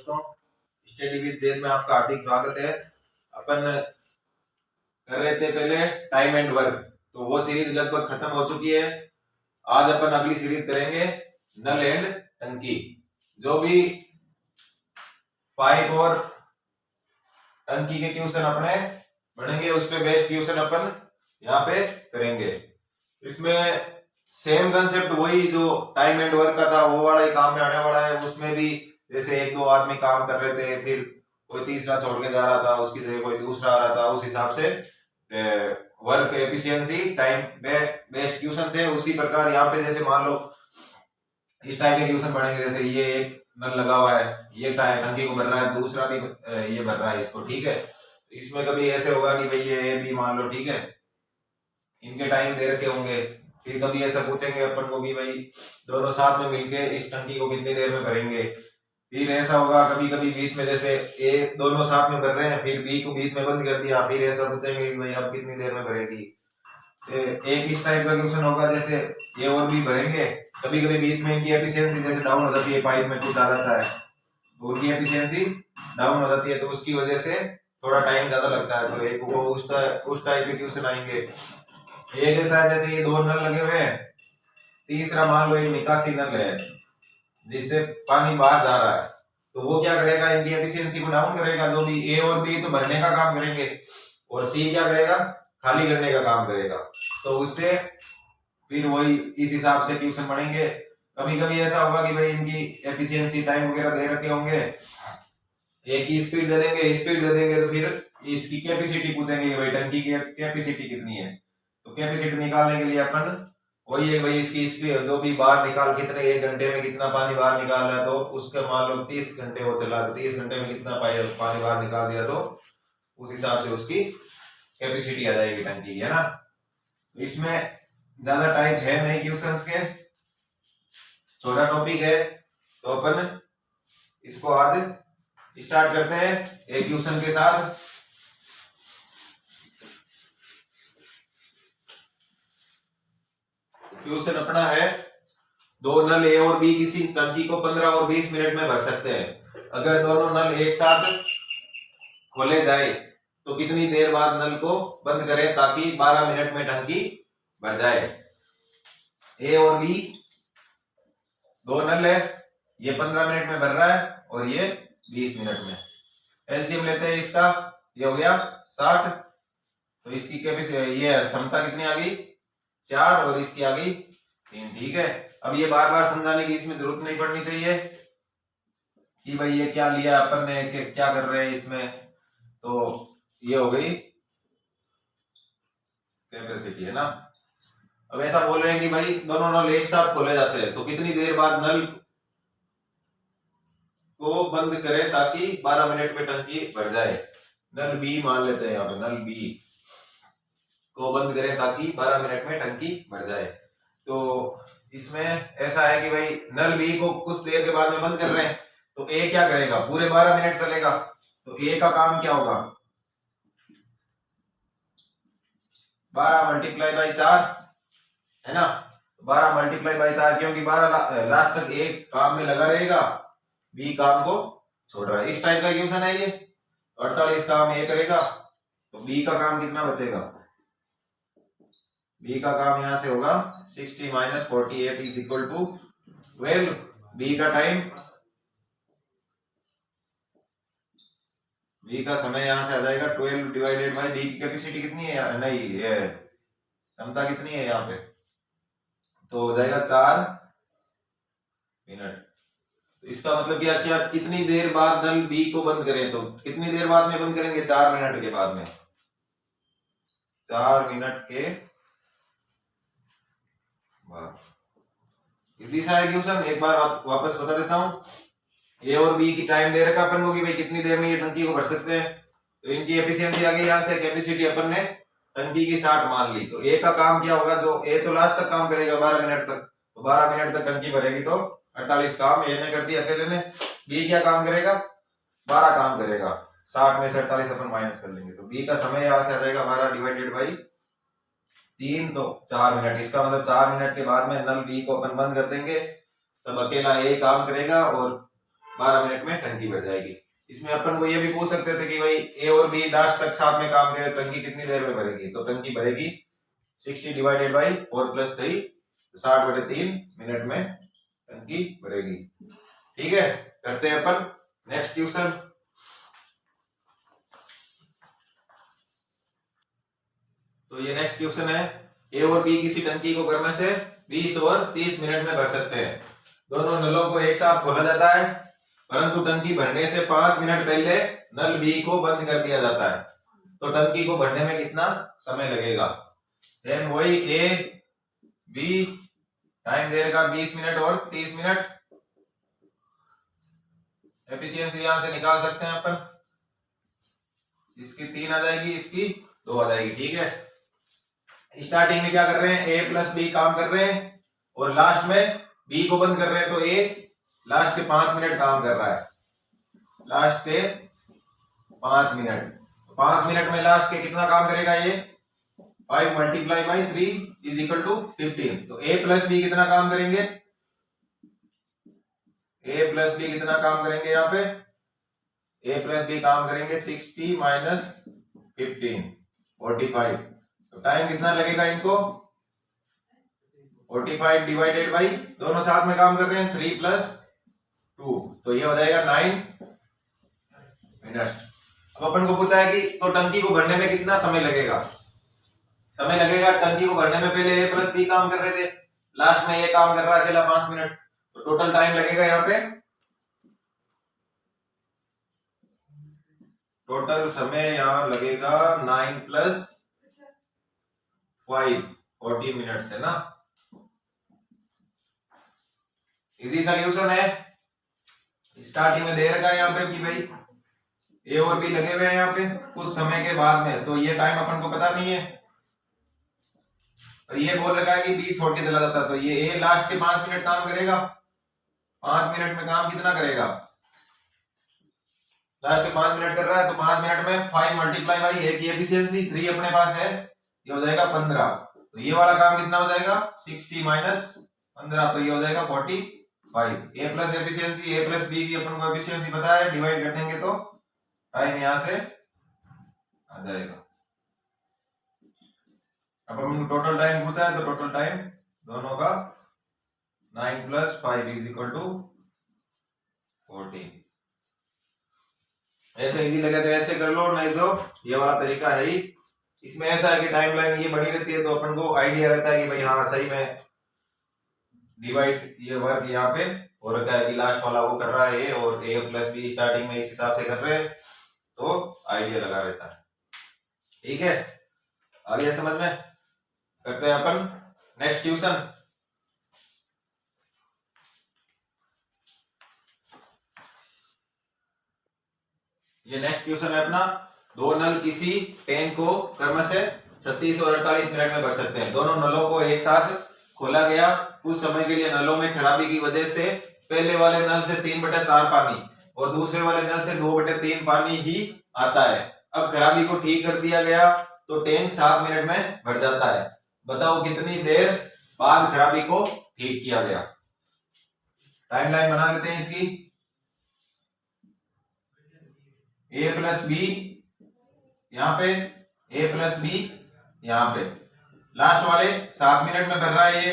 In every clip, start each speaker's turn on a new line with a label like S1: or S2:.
S1: दोस्तों, study with jail में आपका हार्दिक स्वागत है। अपन कर रहे थे पहले टाइम एंड वर्क, तो वो सीरीज लगभग खत्म हो चुकी है। आज अपन अगली सीरीज करेंगे नल एंड टंकी। जो भी पाइप और टंकी के क्वेश्चन अपने बढ़ेंगे उस पे बेस्ड क्वेश्चन अपन यहाँ पे करेंगे। इसमें सेम कंसेप्ट वही जो टाइम एंड वर्क का था वो वाला ही काम में आने वाला है। उसमें भी जैसे एक दो आदमी काम कर रहे थे, फिर कोई तीसरा छोड़ के जा रहा था, उसकी जगह कोई दूसरा आ रहा था, उस हिसाब से work efficiency time based question थे। उसी प्रकार यहाँ पे जैसे मान लो इस टाइप के क्वेश्चन बढ़ेंगे। जैसे ये एक नल लगा हुआ है, ये टंकी को भर रहा है, दूसरा भी ये भर रहा है इसको, ठीक है। इसमें कभी ऐसे होगा कि भाई ये भी मान लो, ठीक है, इनके टाइम दे रखे होंगे। फिर कभी ऐसा पूछेंगे अपन को कि भाई दोनों साथ में मिलके इस टंकी को कितनी देर में भरेंगे। फिर ऐसा होगा कभी कभी बीच में, जैसे ए दोनों साथ में भर रहे हैं, फिर बी को बीच में बंद कर दिया, फिर ऐसा पूछेंगे कि भाई अब कितनी देर में भरेगी। एक इस टाइप का क्वेश्चन होगा, जैसे ये और भी भरेंगे। कभी कभी बीच में इनकी एफिशिएंसी जैसे डाउन हो जाती है, पाइप में कुछ आ जाता है तो उनकी एफिशिएंसी डाउन हो जाती है, तो उसकी वजह से थोड़ा टाइम ज्यादा लगता है। तो एक वो उस टाइप के क्वेश्चन आएंगे। एक ऐसा है जैसे ये दो नल लगे हुए हैं, तीसरा मान लो एक निकासी नल है जिससे पानी बाहर जा रहा है, तो वो क्या करेगा, इनकी एफिशिएंसी को डाउन करेगा। जो भी ए और बी तो भरने का काम करेंगे और सी क्या करेगा, खाली करने का काम करेगा। तो उससे फिर वही इस हिसाब से ट्यूशन पढ़ेंगे। कभी कभी ऐसा होगा कि भाई इनकी एफिशिएंसी टाइम वगैरह दे रखे होंगे, एक ही स्पीड दे देंगे तो फिर इसकी कैपेसिटी पूछेंगे कि भाई टंकी की कैपेसिटी कितनी है। तो कैपेसिटी निकालने के लिए अपन वही है भाई इसकी स्पीड, जो भी बाहर निकाल कितने, एक घंटे में कितना पानी बाहर निकाल रहा है, तो उसके मान लो 30 घंटे वो चला, 30 घंटे में कितना पानी बाहर निकाल दिया, तो उस हिसाब से उसकी कैपेसिटी आ जाएगी टंकी की, है ना। इसमें ज्यादा टाइप है नहीं क्वेश्चंस के, छोटा टॉपिक है, तो अपन इसको आज स्टार्ट करते हैं एक क्वेश्चन के साथ। क्वेश्चन अपना है, दो नल ए और बी किसी टंकी को 15 और 20 मिनट में भर सकते हैं। अगर दोनों नल एक साथ खोले जाए तो कितनी देर बाद नल को बंद करें ताकि 12 मिनट में टंकी भर जाए। ए और बी दो नल है, ये 15 मिनट में भर रहा है और ये 20 मिनट में। एलसीएम लेते हैं इसका, ये हो गया 60, तो इसकी कैपेसिटी ये क्षमता कितनी आ गई 4 और इसकी आ गई 3, ठीक है। अब ये बार बार समझाने की इसमें जरूरत नहीं पड़नी चाहिए कि भाई ये क्या लिया अपन ने, क्या कर रहे हैं इसमें। तो ये हो गई कैपेसिटी, है ना। अब ऐसा बोल रहे हैं कि भाई दोनों नल एक साथ खोले जाते हैं तो कितनी देर बाद नल को बंद करें ताकि 12 मिनट में टंकी भर जाए। नल बी मान लेते हैं यहाँ पे, नल बी को बंद करें ताकि 12 मिनट में टंकी भर जाए। तो इसमें ऐसा है कि भाई नल बी को कुछ देर के बाद में बंद कर रहे हैं, तो ए क्या करेगा, पूरे 12 मिनट चलेगा। तो ए का काम क्या होगा, 12 मल्टीप्लाई बाई 4, है ना। 12 मल्टीप्लाई बाई 4, क्योंकि 12 लास्ट तक ए काम में लगा रहेगा, बी काम को छोड़ रहा है। इस टाइप का क्वेश्चन है ये। 48 काम ए करेगा तो बी का काम कितना बचेगा, बी का काम यहां से होगा 60 - 48 इज इक्वल टू 12। बी का टाइम, बी का समय यहां से आ जाएगा 12 डिवाइडेड बाय बी की कैपेसिटी कितनी है, नहीं ये क्षमता कितनी है यहाँ पे, तो हो जाएगा 4 मिनट। तो इसका मतलब क्या कितनी देर बाद नल बी को बंद करें, तो कितनी देर बाद में बंद करेंगे, 4 मिनट के बाद में, 4 मिनट के इतनी सा है क्वेश्चन। एक बार वापस बता देता हूं। ए और बी की टाइम दे रखा अपन को कि भाई कितनी देर में ये टंकी को भर सकते हैं, तो इनकी एफिशिएंसी आ गई यहाँ से, कैपेसिटी अपन ने टंकी की 60 मान ली। तो ए का काम क्या होगा, जो ए तो लास्ट तक काम करेगा 12 मिनट तक, तो 12 मिनट तक टंकी भरेगी, तो 48 काम ए ने कर दिया अकेले ने। बी क्या काम करेगा, 12 काम करेगा, 60 में से 48 अपन माइनस कर लेंगे, तो बी का समय यहाँ से आ जाएगा 12 डिवाइडेड बाई 3, तो 4 मिनट। इसका मतलब 4 मिनट के बाद में नल बी को अपन बंद कर देंगे, तब अकेला ए काम करेगा और 12 मिनट में टंकी भर जाएगी। इसमें अपन को ये भी पूछ सकते थे कि भाई ए और बी लास्ट तक साथ में काम करें, टंकी कितनी देर में भरेगी, तो टंकी भरेगी 60 डिवाइडेड बाई 4 + 3, 60/3 मिनट में टंकी भरेगी। ठीक है, करते हैं अपन नेक्स्ट क्वेश्चन। तो ये नेक्स्ट क्वेश्चन है, ए और बी किसी टंकी को घर में से 20 और 30 मिनट में भर सकते हैं। दोनों नलों को एक साथ खोला जाता है, परंतु टंकी भरने से 5 मिनट पहले नल बी को बंद कर दिया जाता है। तो टंकी को भरने में कितना समय लगेगा? सेम वही, ए बी टाइम देगा 20 मिनट और 30 मिनट। एफिशिएंसी यहां से निकाल सकते हैं अपन, इसकी 3 आ जाएगी, इसकी 2 आ जाएगी। ठीक है, स्टार्टिंग में क्या कर रहे हैं, ए प्लस बी काम कर रहे हैं और लास्ट में बी को बंद कर रहे हैं, तो ए लास्ट के 5 मिनट काम कर रहा है, लास्ट के 5 मिनट। 5 मिनट में लास्ट के कितना काम करेगा ये? 5 × 3 = 15। तो ए प्लस बी कितना काम करेंगे? ए प्लस बी कितना काम करेंगे यहाँ पे? ए प्लस बी काम करेंगे 60 - 15, 45। तो टाइम कितना लगेगा इनको? 45 डिवाइडेड बाई, दोनों साथ में काम कर रहे हैं, 3 + 2, तो ये हो जाएगा 9 मिनट। अब अपन को पूछा है कि तो टंकी को भरने में कितना समय लगेगा? समय लगेगा टंकी को भरने में, पहले ए प्लस बी काम कर रहे थे, लास्ट में ये काम कर रहा है अकेला 5 मिनट, तो टोटल टाइम लगेगा यहाँ पे, टोटल समय यहाँ लगेगा 9 + 5, 14 मिनट से ना। इजी सा क्वेश्चन है। स्टार्टिंग में दे रखा है यहाँ पे कि भाई ए और बी लगे हुए हैं यहाँ पे कुछ समय के बाद में, तो ये टाइम अपन को पता नहीं है, और ये बोल रखा है कि बी छोड़ के चला जाता है, तो ये ए लास्ट के 5 मिनट काम करेगा। 5 मिनट में काम कितना करेगा? लास्ट के 5 मिनट कर रहा है, तो 5 मिनट में 5 × ए की एफिशिएंसी 3 अपने पास है, ये हो जाएगा 15। तो ये वाला काम कितना हो जाएगा? 60 - 15, तो ये हो जाएगा 45। ए प्लस एफिशिएंसी, ए प्लस बी की अपन को एफिशिएंसी पता है, डिवाइड कर देंगे तो टाइम यहां से आ जाएगा। अब हम टोटल टाइम पूछा है, तो टोटल टाइम दोनों का 9 + 5 = 14। ऐसे इजी लगे तो ऐसे कर लो, नहीं तो ये वाला तरीका है ही। इसमें ऐसा है कि टाइमलाइन ये बनी रहती है, तो अपन को आइडिया रहता है कि भाई हाँ सही में डिवाइड ये वर्क यहाँ पे हो रखा है कि लास्ट वाला वो कर रहा है और ए प्लस बी स्टार्टिंग में इस हिसाब से कर रहे हैं, तो आइडिया लगा रहता है। ठीक है, आ गया समझ में? करते हैं अपन नेक्स्ट क्वेश्चन। ये नेक्स्ट क्वेश्चन है अपना, दो नल किसी टैंक को क्रमशः 36 और 48 मिनट में भर सकते हैं। दोनों नलों को एक साथ खोला गया, कुछ समय के लिए नलों में खराबी की वजह से पहले वाले नल से 3/4 पानी और दूसरे वाले नल से 2/3 पानी ही आता है। अब खराबी को ठीक कर दिया गया तो टैंक 7 मिनट में भर जाता है। बताओ कितनी देर बाद खराबी को ठीक किया गया? टाइमलाइन बना देते हैं इसकी। ए प्लस बी यहाँ पे, ए प्लस बी यहाँ पे, लास्ट वाले 7 मिनट में कर रहा है ये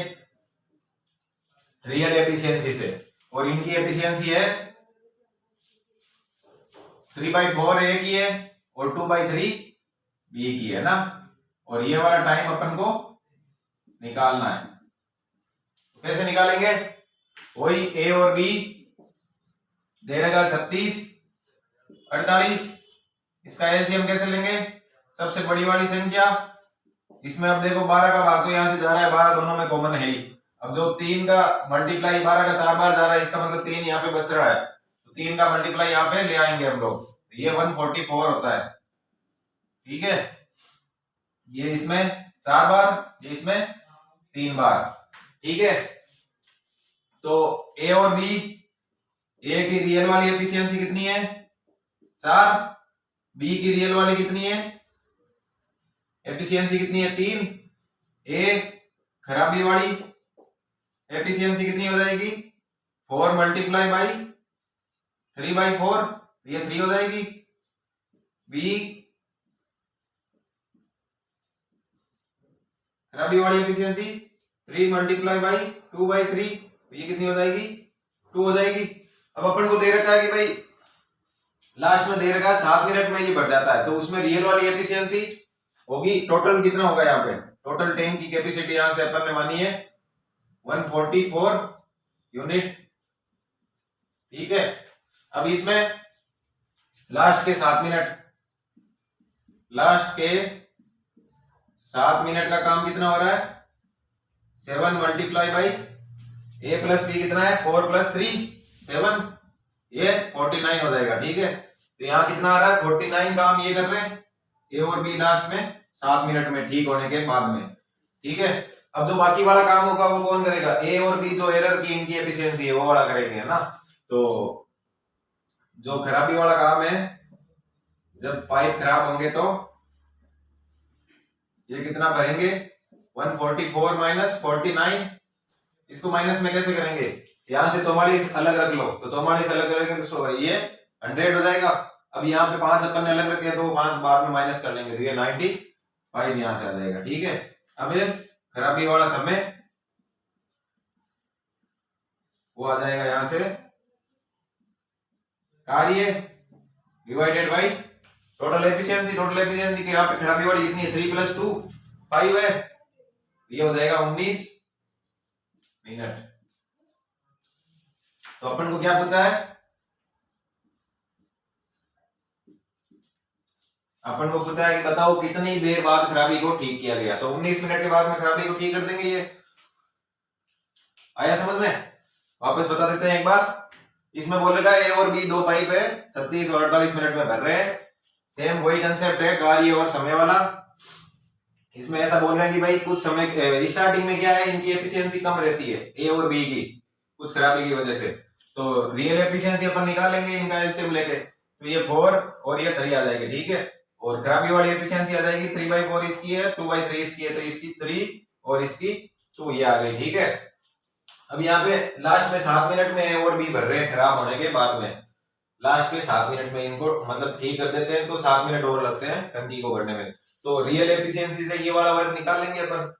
S1: रियल एफिशिएंसी से, और इनकी एफिशिएंसी है 3/4 ए की है और 2/3 बी की है ना। और ये वाला टाइम अपन को निकालना है, तो कैसे निकालेंगे? वही ए और बी दे रहेगा 36, 48, इसका एलसीएम कैसे लेंगे? सबसे बड़ी वाली संख्या, इसमें अब देखो 12 का भाग तो यहां से जा रहा है, 12 दोनों में कॉमन है ही। अब जो 3 का मल्टीप्लाई 12 का 4 बार जा रहा है, इसका मतलब 3 यहाँ पे बच रहा है, तो 3 का मल्टीप्लाई यहाँ पे ले आएंगे हम लोग, ये 144 होता है। ठीक है, ये इसमें 4 बार, ये इसमें 3 बार। ठीक है, तो ए और बी, ए की रियल वाली एफिशिएंसी कितनी है? 4, बी की रियल वाली कितनी है? एफिशिएंसी कितनी है? 3। ए खराबी वाली एफिशिएंसी कितनी हो जाएगी? 4 × 4 × 3/4, ये 3 हो जाएगी। बी खराबी वाली एफिशिएंसी 3 × 2/3, ये कितनी हो जाएगी? 2 हो जाएगी। अब अपन को दे रखा है कि भाई लास्ट में दे रखा है 7 मिनट में ये बढ़ जाता है, तो उसमें रियल वाली एफिशिएंसी होगी, टोटल कितना होगा यहाँ पे? टोटल टैंक की कैपेसिटी यहां से अपन ने मानी है 144 यूनिट, ठीक है। अब इसमें लास्ट के 7 मिनट का काम कितना हो रहा है? 7 × a + b कितना है? 4 + 3 7, ये 49 हो जाएगा, ठीक है। तो यहाँ कितना आ रहा है? 49 काम ये कर रहे हैं ए और बी लास्ट में 7 मिनट में ठीक होने के बाद में, ठीक है। अब जो बाकी वाला काम होगा वो कौन करेगा? ए और बी जो एरर की इनकी एफिशिएंसी है वो वाला करेंगे, है ना। तो जो खराबी वाला काम है, जब पाइप खराब होंगे तो ये कितना भरेंगे? 144 - 49, इसको माइनस में कैसे करेंगे? यहां से 44 अलग रख लो, तो 44 अलग करेंगे तो ये 100 हो जाएगा। अब यहाँ पे 5 अपन ने अलग रखे तो 5 बाद में माइनस कर लेंगे, तो ये 95 यहां से आ जाएगा, ठीक है। अब ये खराबी वाला समय वो आ जाएगा यहां से कार्य divided by total efficiency. Total efficiency के यहाँ पे खराबी वाली कितनी है? 3 + 2 5 है, ये हो जाएगा 19 मिनट। तो अपन को क्या पूछा है? अपन को पूछा है कि बताओ कितनी देर बाद खराबी को ठीक किया गया। तो 19 मिनट के बाद में खराबी को ठीक कर देंगे। ये आया समझ में? वापस बता देते हैं एक बार। इसमें बोल रखा है ए और बी दो पाइप है, 36 और 48 मिनट में भर रहे हैं। सेम वही कंसेप्ट है, कार्य और समय वाला। इसमें ऐसा बोल रहे हैं कि भाई कुछ समय स्टार्टिंग में क्या है, इनकी एफिशिएंसी कम रहती है ए और बी की कुछ खराबी की वजह से। तो रियल एफिशिएंसी अपन निकालेंगे इनका एलसीएम लेके, तो ये 4 और ये 3 आ जाएगी, ठीक है। और खराबी वाली एफिशिएंसी आ जाएगी 3/4 इसकी है, 2/3 इसकी है, तो इसकी 3 और इसकी 2 ये आ गई, ठीक है। अब यहाँ पे लास्ट में 7 मिनट में ए और बी भर रहे हैं खराब होने के बाद में। लास्ट के 7 मिनट में इनको मतलब ठीक कर देते हैं, तो 7 मिनट और लगते हैं टंकी को भरने में। तो रियल एफिशिएंसी से ये वाला वर्क निकाल लेंगे अपन,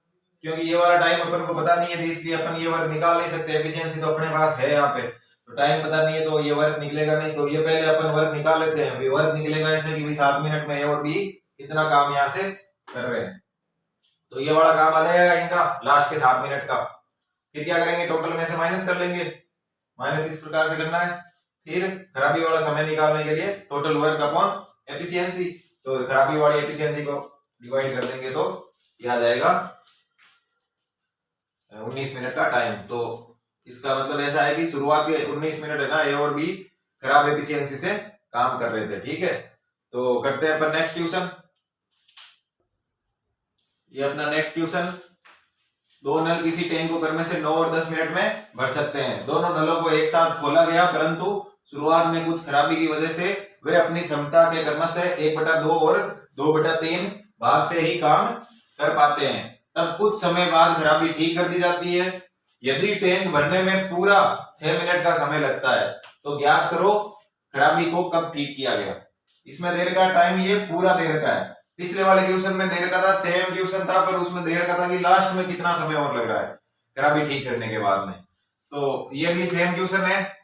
S1: क्योंकि ये वाला टाइम अपन को पता नहीं है, इसलिए अपन ये वर्क निकाल नहीं सकते। एफिशिएंसी तो अपने पास है यहाँ पे, तो टाइम पता नहीं है तो ये वर्क निकलेगा नहीं। तो ये पहले अपन वर्क निकाल लेते हैं। वर्क निकलेगा ऐसे कि 7 मिनट में ए और बी कितना काम यहाँ से कर रहे हैं। तो ये वाला काम आ जाएगा इनका लास्ट के 7 मिनट का। फिर क्या करेंगे? टोटल में से माइनस कर लेंगे। माइनस इस प्रकार से करना है। फिर खराबी वाला समय निकालने के लिए टोटल वर्क अपॉन एफिशिएंसी, तो खराबी वाली एफिशिएंसी को डिवाइड कर देंगे तो ये आ जाएगा 19 मिनट का टाइम। तो इसका मतलब ऐसा है कि शुरुआत के 19 मिनट है ना, ए और बी खराब एफिशिएंसी से काम कर रहे थे, ठीक है। तो करते हैं अपन नेक्स्ट क्वेश्चन। ये अपना नेक्स्ट क्वेश्चन, दो नल किसी टैंक को क्रम से 9 और 10 मिनट में भर सकते हैं। दोनों नलों को एक साथ खोला गया, परंतु शुरुआत में कुछ खराबी की वजह से वे अपनी क्षमता के क्रमशः 1/2 और 2/3 भाग से ही काम कर पाते हैं। तब कुछ समय बाद खराबी ठीक कर दी जाती है। यदि टैंक भरने में पूरा 6 मिनट का समय लगता है तो ज्ञात करो खराबी को कब ठीक किया गया। इसमें देर का टाइम ये पूरा देर का है। पिछले वाले क्वेश्चन में देर का था, सेम क्वेश्चन था, पर उसमें देर का था कि लास्ट में कितना समय और लग रहा है खराबी ठीक करने के बाद में। तो ये भी सेम क्वेश्चन है।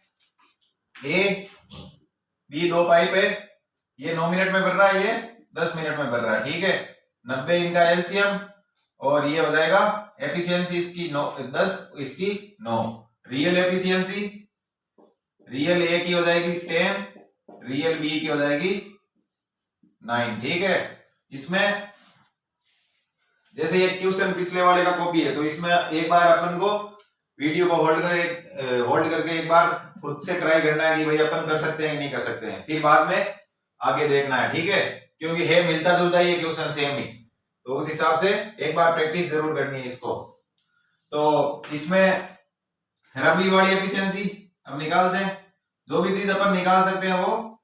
S1: ए बी दो पाइप है, ये 9 मिनट में भर रहा है, ये 10 मिनट में भर रहा है, ठीक है। 90 इनका एलसीएम और ये हो जाएगा एफिशिएंसी इसकी 10, इसकी 9। रियल एफिशिएंसी, रियल ए की हो जाएगी 10, रियल बी की हो जाएगी 9, ठीक है। इसमें जैसे ये क्वेश्चन पिछले वाले का कॉपी है, तो इसमें एक बार अपन को वीडियो को होल्ड करके एक बार खुद से ट्राई करना है कि भाई अपन कर सकते हैं कि नहीं कर सकते हैं, फिर बाद में आगे देखना है, ठीक है। क्योंकि है मिलता जुलता ही है क्वेश्चन, सेम ही, तो उस हिसाब से एक बार प्रैक्टिस जरूर करनी है इसको। तो इसमें खराबी वाली एफिशिएंसी अब निकालते हैं। जो भी चीज अपन निकाल सकते हैं वो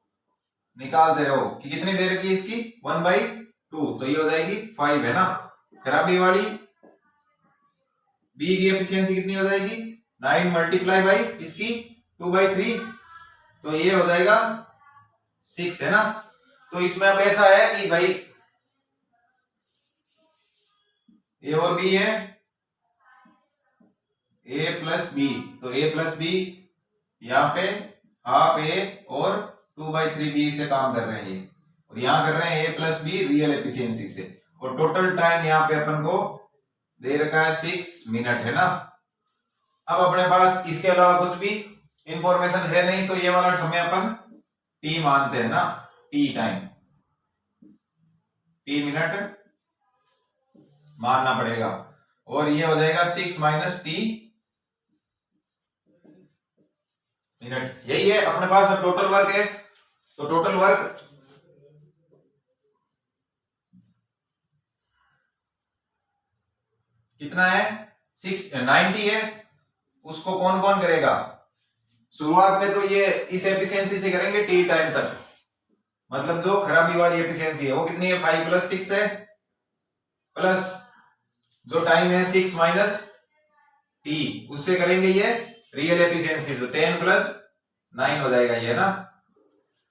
S1: निकालते रहो कि कितनी देर की इसकी 1/2, तो ये हो जाएगी 5 है ना। खराबी वाली बी की एफिशिएंसी कितनी हो जाएगी 9 × इसकी 2/3, तो ये हो जाएगा 6 है ना। तो इसमें अब ऐसा है कि भाई ए और बी है, ए प्लस बी, तो ए प्लस बी यहाँ पे हाफ ए और 2/3 बी से काम कर रहे हैं ये, और यहाँ कर रहे हैं ए प्लस बी रियल एफिशिएंसी से, और टोटल टाइम यहाँ पे अपन को दे रखा है 6 मिनट है ना। अब अपने पास इसके अलावा कुछ भी इंफॉर्मेशन है नहीं, तो ये वाला समय अपन टी मानते हैं ना, टी टाइम, टी मिनट मानना पड़ेगा, और ये हो जाएगा 6 माइनस टी मिनट। यही है अपने पास। अब टोटल वर्क है, तो टोटल वर्क कितना है, 90 है। उसको कौन कौन करेगा, शुरुआत में तो ये इस एफिशिएंसी से करेंगे टी टाइम तक, मतलब जो खराबी वाली एफिशिएंसी है वो कितनी है, 5 + 6 है, प्लस जो टाइम है 6 माइनस टी, उससे करेंगे ये रियल एफिशिएंसी, तो 10 + 9 हो जाएगा ये ना,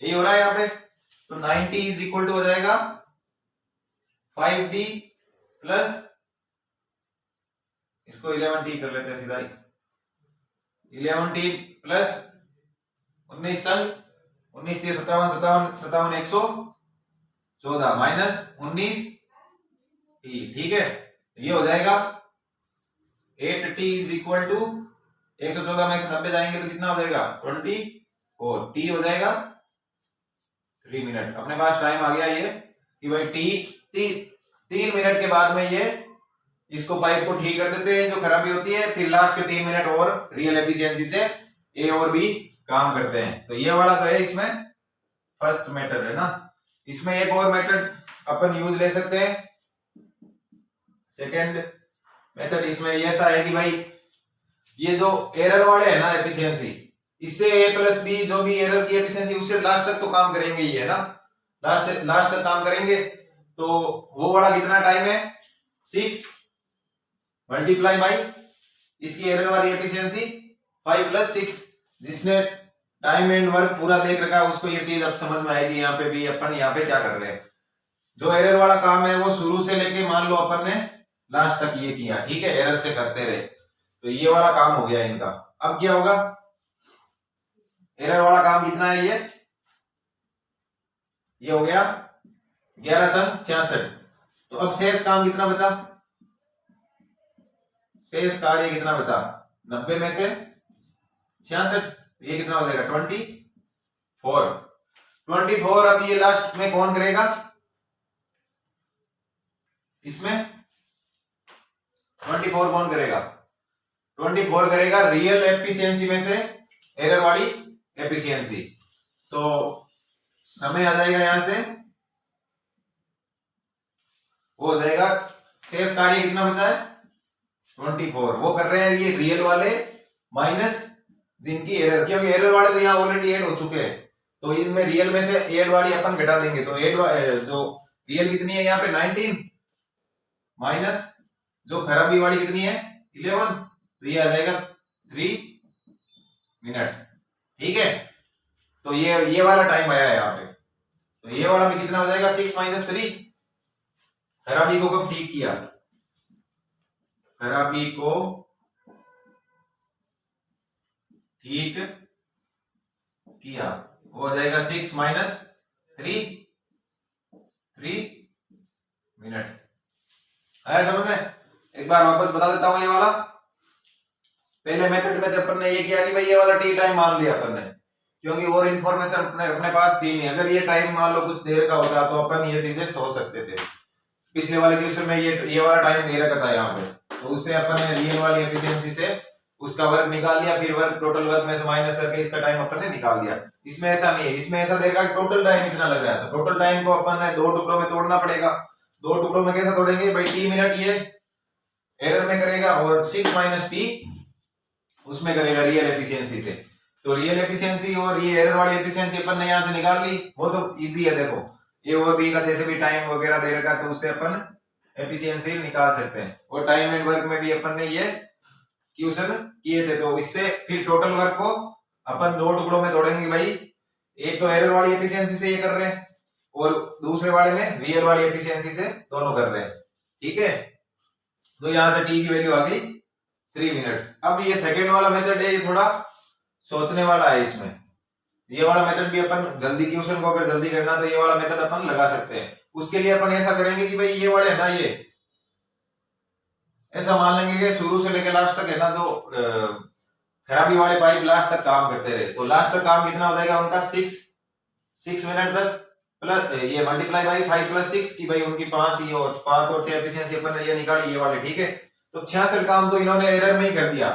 S1: ये हो रहा है यहाँ पे। तो 90 = हो जाएगा 5d प्लस, इसको 11t कर लेते हैं सीधा ही, 11t प्लस 19 चल 19 × 57 57 114 माइनस 19 t, ठीक है। ये हो जाएगा 8t = 114 में से 90 जाएंगे तो कितना हो जाएगा 24, t हो जाएगा 3 मिनट। अपने पास टाइम आ गया ये कि भाई t 3 मिनट के बाद में ये इसको पाइप को ठीक कर देते हैं जो खराबी होती है, फिर लास्ट के 3 मिनट और रियल एफिशिएंसी से ए और बी काम करते हैं। तो ये वाला तो है इसमें फर्स्ट मेथड है ना। इसमें एक और मेथड अपन यूज ले सकते हैं, सेकंड मेथड इसमें ऐसा है कि भाई ये जो एरर वाले है ना एफिशिएंसी, इससे ए प्लस बी जो भी एरर की एफिशिएंसी उससे लास्ट तक तो काम करेंगे ही है ना, लास्ट तक काम करेंगे। तो वो वाला कितना टाइम है 6 मल्टीप्लाई बाई इसकी एरर वाली एफिशिएंसी 5 + 6। जिसने टाइम एंड वर्क पूरा देख रखा है उसको ये चीज अब समझ में आएगी यहाँ पे भी अपन यहाँ पे क्या कर रहे हैं। जो एरर वाला काम है वो शुरू से लेके मान लो अपन ने लास्ट तक ये किया, ठीक है, एरर से करते रहे, तो ये वाला काम हो गया इनका। अब क्या होगा, एरर वाला काम कितना है ये हो गया 11 × 66। तो अब शेष काम कितना बचा, शेष कार्य कितना बचा 90 में से 66, ये कितना हो जाएगा 24। अब ये लास्ट में कौन करेगा, इसमें 24 कौन करेगा, 24 करेगा रियल एफिशिएंसी में से एरर वाली एफिशिएंसी। तो समय आ जाएगा यहां से, वो हो जाएगा शेष कार्य कितना बचा है 24, वो कर रहे हैं ये रियल वाले माइनस जिनकी एरर, क्योंकि एरर वाले तो यहाँ ऑलरेडी ऐड हो चुके हैं, तो इनमें रियल में से ऐड वाली अपन घटा देंगे। तो ऐड जो रियल कितनी है यहाँ पे 19 माइनस जो खराबी वाली कितनी है 11, तो ये आ जाएगा 3 मिनट, ठीक है। तो ये वाला टाइम आया है यहाँ पे, तो ये वाला भी कितना हो जाएगा 6 - 3। खराबी को कब ठीक किया, खराबी को ठीक किया, वो हो जाएगा 6 - 3 मिनट। आया समझ में? एक बार वापस बता देता हूं ये वाला। पहले मेथड में अपन ने ये किया कि भाई ये वाला टी टाइम मान लिया अपन ने, क्योंकि और इंफॉर्मेशन अपने पास थी नहीं। अगर ये टाइम मान लो कुछ देर का होता तो अपन ये चीजें सोच सकते थे। पिछले वाले क्वेश्चन में ये वाला टाइम दे रखा था यहाँ पे, तो उससे अपन ने रियल वाली एफिशिएंसी से उसका वर्क निकाल लिया, फिर वर्क टोटल वर्क में से माइनस करके इसका टाइम अपन ने निकाल दिया। इसमें ऐसा नहीं है, इसमें ऐसा देगा कि टोटल टाइम कितना लग रहा था। टोटल टाइम को अपन ने 2 टुकड़ों में तोड़ना पड़ेगा। 2 टुकड़ों में कैसे तोड़ेंगे भाई, टी मिनट ये एरर में करेगा और 6 - टी उसमें करेगा रियल एफिशिएंसी से। तो रियल एफिशिएंसी और ये एरर वाली एफिशिएंसी अपन ने यहाँ से निकाल ली, वो तो इजी है। देखो ये और बी का जैसे भी टाइम वगैरह दे रखा तो उससे अपन एफिशिएंसी निकाल सकते हैं। और टाइम एंड वर्क में भी अपन ने ये क्वेश्चन किए थे, तो इससे फिर टोटल वर्क को अपन दो टुकड़ों में तोड़ेंगे भाई, एक तो एरर वाली एफिशिएंसी से ये कर रहे हैं और दूसरे वाले में रियल वाली एफिशिएंसी से दोनों कर रहे हैं, ठीक है। तो यहां से टी की वैल्यू आ गई 3 मिनट। अब ये सेकेंड वाला मेथड है, ये थोड़ा सोचने वाला है। इसमें ये वाला मेथड भी अपन जल्दी क्वेश्चन को अगर जल्दी करना तो ये वाला मेथड अपन लगा सकते हैं। उसके लिए अपन ऐसा करेंगे कि भाई ये वाले है ना, ये ऐसा मान लेंगे कि शुरू से लेकर लास्ट तक है ना, जो खराबी वाले पाइप लास्ट तक काम करते रहे, तो लास्ट तक काम कितना हो जाएगा उनका 6 मिनट तक, प्लस ये मल्टीप्लाई बाई 5 + 6 की भाई उनकी 5 ही और 5 और 6 एफिशिएंसी अपन ने ये निकाली ये वाले, ठीक है। तो 66 काम तो इन्होंने एरर में ही कर दिया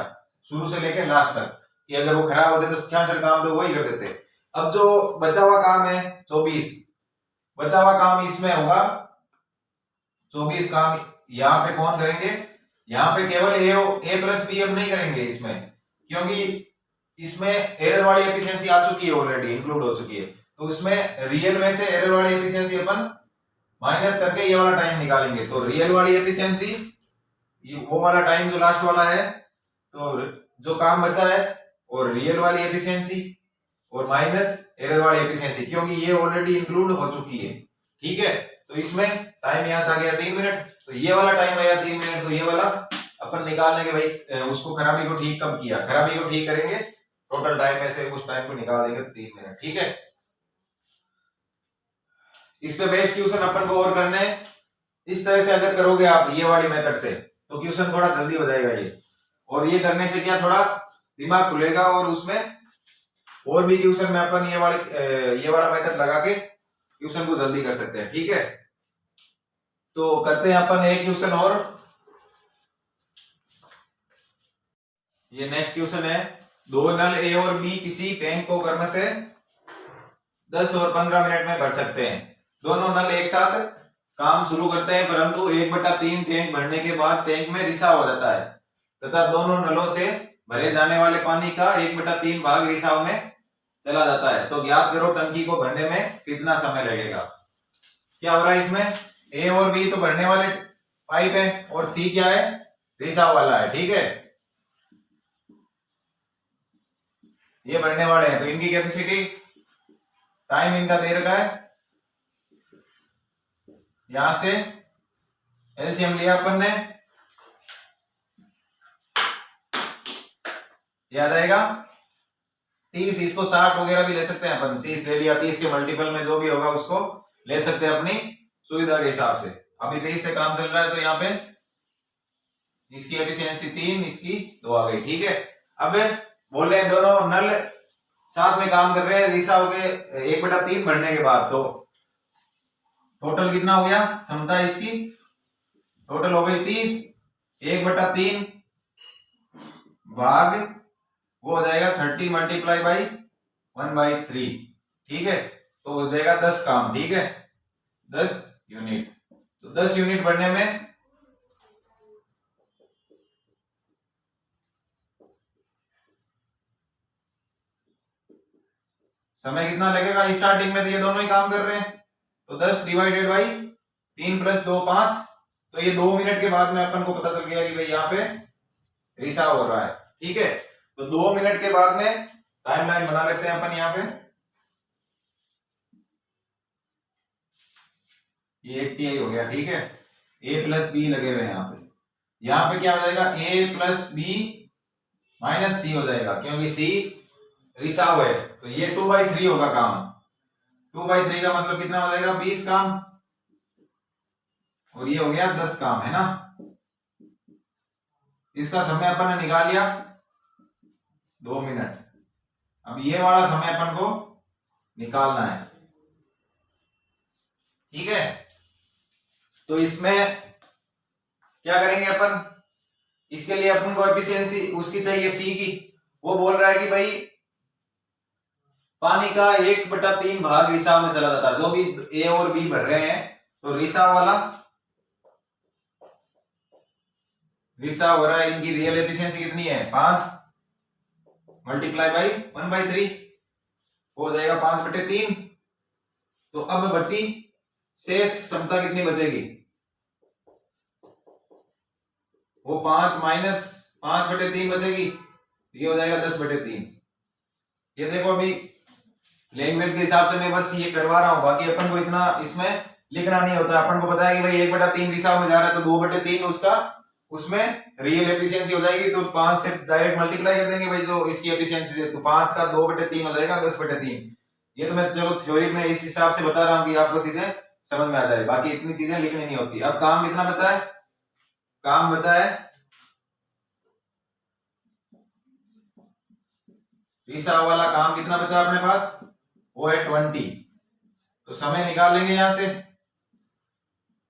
S1: शुरू से लेकर लास्ट तक, कि अगर वो खराब होते तो 66 काम तो वही कर देते। अब जो बचा हुआ काम है 24, बचा हुआ काम इसमें होगा 24 काम यहाँ पे कौन करेंगे, यहाँ पे केवल ए प्लस बी अब नहीं करेंगे इसमें, क्योंकि इसमें एरर वाली एफिशिएंसी आ चुकी है, ऑलरेडी इंक्लूड हो चुकी है। तो उसमें रियल में से एरर वाली एफिशिएंसी अपन माइनस करके ये वाला टाइम निकालेंगे। तो रियल वाली एफिशिएंसी ये वो वाला टाइम जो लास्ट वाला है, तो जो काम बचा है और रियल वाली एफिशिएंसी और माइनस एरर वाली एफिशिएंसी, क्योंकि ये ऑलरेडी इंक्लूड हो चुकी है, ठीक है। तो इसमें टाइम यहां से आ गया 3 मिनट, तो ये वाला टाइम आया 3 मिनट, तो ये वाला अपन निकाल लेंगे भाई उसको खराबी को ठीक कब किया, खराबी को ठीक करेंगे टोटल टाइम में से उस टाइम को निकाल देंगे 3 मिनट, ठीक है। इस पे बेस्ड क्वेश्चन अपन को और करने, इस तरह से अगर करोगे आप ये वाली मेथड से तो क्वेश्चन थोड़ा जल्दी हो जाएगा ये, और ये करने से क्या थोड़ा दिमाग खुलेगा, और उसमें और भी क्वेश्चन में अपन ये वाला मेथड लगा के क्वेश्चन को जल्दी कर सकते हैं, ठीक है। तो करते हैं अपन एक क्वेश्चन और, ये नेक्स्ट क्वेश्चन है, दो नल ए और बी किसी टैंक को क्रम से 10 और 15 मिनट में भर सकते हैं। दोनों नल एक साथ काम शुरू करते हैं, परंतु 1/3 टैंक भरने के बाद टैंक में रिसाव हो जाता है तथा दोनों नलों से भरे जाने वाले पानी का 1/3 भाग रिसाव में चला जाता है। तो ज्ञात करो टंकी को भरने में कितना समय लगेगा। क्या हो रहा है इसमें, ए और बी तो भरने वाले पाइप है और सी क्या है, रिसाव वाला है, ठीक है। ये भरने वाले हैं, तो इनकी कैपेसिटी, टाइम इनका दे रखा है, यहां से एलसीएम लिया अपन ने, ये आ जाएगा 30, इसको 60 वगैरह भी ले सकते हैं अपन, 30 ले लिया, 30 के मल्टीपल में जो भी होगा उसको ले सकते हैं अपनी सुविधा के हिसाब से। अभी 30 से काम चल रहा है, तो यहाँ पे इसकी एफिशिएंसी 3, इसकी 2 आ गई, ठीक है। अब बोल रहे हैं दोनों नल साथ में काम कर रहे हैं रिसाव के 1/3 भरने के बाद, तो टोटल कितना हो गया, क्षमता इसकी टोटल हो गई 30, 1/3 भाग वो हो जाएगा 30 मल्टीप्लाई बाई 1/3, ठीक है। तो हो जाएगा 10 काम, ठीक है, 10 यूनिट। तो 10 यूनिट भरने में समय कितना लगेगा, स्टार्टिंग में तो ये दोनों ही काम कर रहे हैं, तो 10 डिवाइडेड बाई 3 + 2 5, तो ये 2 मिनट के बाद में अपन को पता चल गया कि भाई यहाँ पे रिसाव हो रहा है, ठीक है। तो 2 मिनट के बाद में टाइमलाइन बना लेते हैं अपन यहाँ पे, ये 80 हो गया, ठीक है। a + b लगे हुए हैं यहाँ पे क्या हो जाएगा, a + b - c हो जाएगा, क्योंकि c रिसाव है, तो ये 2/3 होगा काम। 2/3 का मतलब कितना हो जाएगा, 20 काम, और ये हो गया 10 काम, है ना। इसका समय अपन ने निकाल लिया 2 मिनट। अब ये वाला समय अपन को निकालना है, ठीक है। तो इसमें क्या करेंगे अपन, इसके लिए अपन को एफिशिएंसी उसकी चाहिए सी की, वो बोल रहा है कि भाई पानी का 1/3 भाग रिसाव में चला जाता है, जो भी ए और बी भर रहे हैं, तो रिसाव वाला रिसाव हो रहा है, इनकी रियल एफिशिएंसी कितनी है, 5 मल्टीप्लाई बाई 1/3 हो जाएगा 5/3। तो अब बची शेष क्षमता कितनी बचेगी, वो 5 - 5/3 बचेगी, ये हो जाएगा 10/3। ये देखो अभी लैंग्वेज के हिसाब से मैं बस ये करवा रहा हूँ, बाकी अपन को इतना इसमें लिखना नहीं होता। अपन को पता है कि भाई 1/3 रिसाव में जा रहा है तो 2/3 उसका उसमें रियल एफिशिएंसी हो जाएगी, तो 5 से डायरेक्ट मल्टीप्लाई कर देंगे भाई जो इसकी एफिशिएंसी है, तो 5 का 2/3 हो जाएगा 10/3। ये तो मैं चलो थ्योरी में इस हिसाब से बता रहा हूँ कि आपको चीजें समझ में आ जाए, बाकी इतनी चीजें लिखनी नहीं होती। अब काम कितना बचा है, काम बचा है रिसाव वाला काम कितना बचा अपने पास, वो है 20। तो समय निकाल लेंगे यहां से,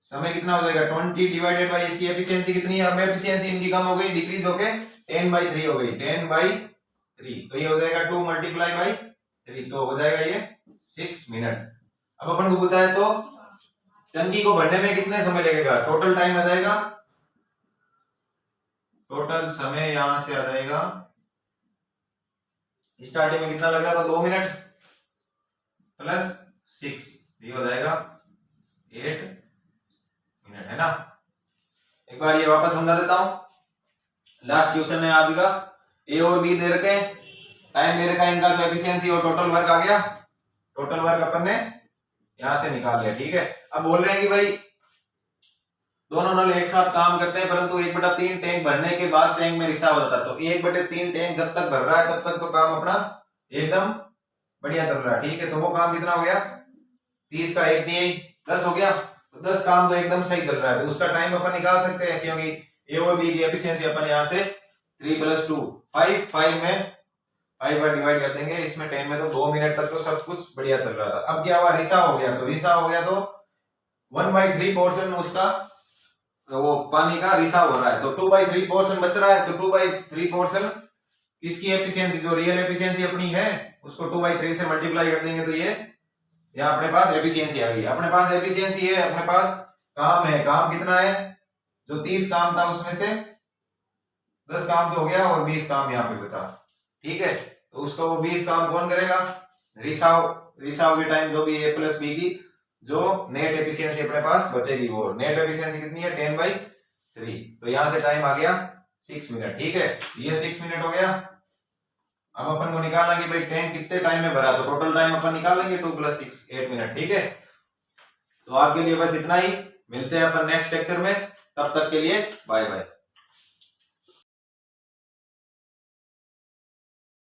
S1: समय कितना हो जाएगा 20 डिवाइडेड बाई इसकी एफिशिएंसी कितनी है, अब एफिशिएंसी इनकी कम हो गई, डिक्रीज होके 10/3 हो गई, 10/3। तो ये हो जाएगा 2 मल्टीप्लाई बाई 3, तो हो जाएगा ये 6 मिनट। अब अपन को पूछा है तो टंकी को भरने में कितने समय लगेगा, टोटल टाइम आ जाएगा, टोटल समय यहां से आ जाएगा, स्टार्टिंग में कितना लग रहा था 2 मिनट प्लस 6, ये हो जाएगा 8 मिनट, है ना। एक बार ये वापस समझा देता हूं। लास्ट क्वेश्चन है आज का, ए और बी दे रखे, टाइम दे रखा है इनका, तो एफिशिएंसी और टोटल वर्क आ गया, टोटल वर्क अपन ने यहां से निकाल लिया, ठीक है। अब बोल रहे हैं कि भाई दोनों नल एक साथ काम करते हैं, परंतु 1/3 टैंक भरने के बाद टैंक में रिसाव हो जाता है, तो 1/3 टैंक जब तक भर रहा है तब तक तो काम अपना एकदम बढ़िया चल रहा है, ठीक है। तो वो काम कितना हो गया, 30 का 1 दिए 10 हो गया, तो 10 काम तो एकदम सही चल रहा है, तो उसका टाइम अपन निकाल सकते हैं, क्योंकि ए और बी की एफिशिएंसी अपन यहाँ से 3 + 2 5, 5 में 5 बार डिवाइड कर देंगे, इसमें 10 में तो 2 मिनट तक तो सब कुछ बढ़िया चल रहा था। अब क्या हुआ, रिसाव हो गया, तो रिसाव हो गया तो 1/3 पोर्शन उसका वो पानी का रिसाव हो रहा है, तो 2/3 पोर्शन बच रहा है, तो 2/3 पोर्शन इसकी एफिशिएंसी जो रियल एफिशिएंसी अपनी है उसको 2/3 से मल्टीप्लाई कर देंगे, तो ये यहाँ अपने पास एफिशिएंसी आ गई। अपने पास एफिशिएंसी है, अपने पास काम है, काम कितना है, जो 30 काम था उसमें से 10 काम तो हो गया और 20 काम यहाँ पे बचा, ठीक है। तो उसको वो 20 काम कौन करेगा, रिसाव के टाइम जो भी ए प्लस बी की जो नेट एफिशिएंसी अपने पास बचेगी, वो नेट एफिशिएंसी कितनी है 10/3, तो यहां से टाइम आ गया 6 मिनट, ठीक है। ये 6 मिनट हो गया। अब अपन को निकालना कि भाई टैंक कितने टाइम में भरा, तो टोटल टाइम अपन निकाल लेंगे 2 + 6 8 मिनट, ठीक है। तो आज के लिए बस इतना ही, मिलते हैं अपन नेक्स्ट लेक्चर में, तब तक के लिए बाय बाय।